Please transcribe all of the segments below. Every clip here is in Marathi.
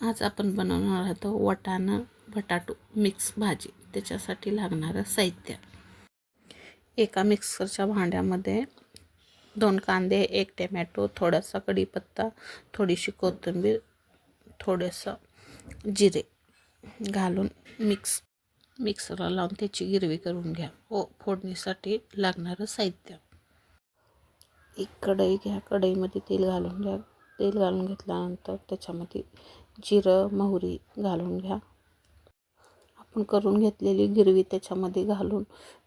आज आपण बनवणार आहोत वाटाणा बटाटो मिक्स भाजी। त्याच्यासाठी लागणारं साहित्य, एका मिक्सरच्या भांड्यामध्ये 2 कांदे, 1 टोमॅटो, थोडासा कढीपत्ता, थोडीशी कोथिंबीर, थोडेसे जिरे घालून मिक्सरला लावून त्याची गिरवी करून घ्या। फोडणीसाठी लागणारं साहित्य, एक कढई घ्या, कढईमध्ये तेल घालून घ्या। तेल घालून घेतल्यानंतर त्याच्यामध्ये जिरं मोहरी घालून घ्या। आपण करून घेतलेली गिरवी त्याच्यामध्ये घालून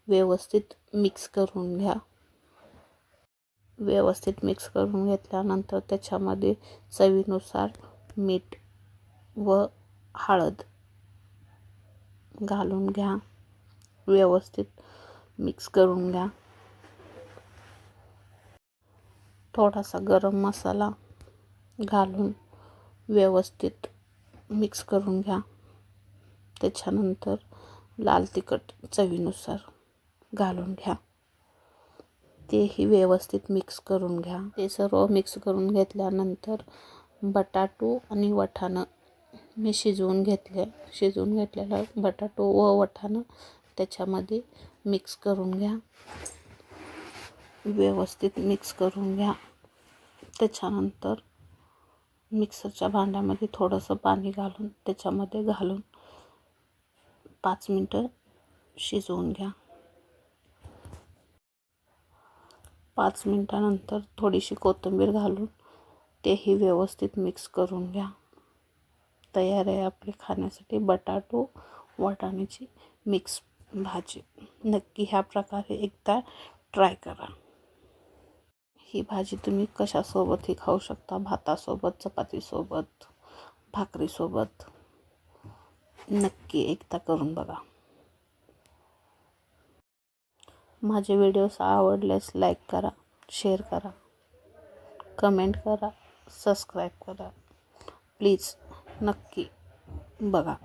व्यवस्थित मिक्स करून घ्या। व्यवस्थित मिक्स करून घेतल्यानंतर त्याच्यामध्ये चवीनुसार मीठ व हळद घालून घ्या। व्यवस्थित मिक्स करून घ्या। थोडासा गरम मसाला घालून व्यवस्थित मिक्स करून घ्या। त्याच्यानंतर लाल तिखट चवीनुसार घालून घ्या। तेही व्यवस्थित मिक्स करून घ्या। ते सर्व मिक्स करून घेतल्यानंतर बटाटो आणि वाटाणा मी शिजवून घेतलेला बटाटो व वाटाणा त्याच्यामध्ये मिक्स करून घ्या। व्यवस्थित मिक्स करून घ्या। त्याच्यानंतर मिक्सरच्या भांड्यामध्ये थोडंसं पाणी घालून त्याच्यामध्ये घालून 5 मिनिटं शिजवून घ्या। 5 मिनिटानंतर थोडीशी कोथिंबीर घालून तेही व्यवस्थित मिक्स करून घ्या। तयार आहे आपली खाण्यासाठी बटाटो वाटाण्याची मिक्स भाजी। नक्की ह्या प्रकारे एकदा ट्राय करा। ही भाजी तुम्ही कशासोबतही खाऊ शकता, भातासोबत, चपातीसोबत, भाकरीसोबत। नक्की एकदा करून बघा। माझे व्हिडिओज आवडल्यास लाईक करा, शेअर करा, कमेंट करा, सबस्क्राईब करा। प्लीज नक्की बघा।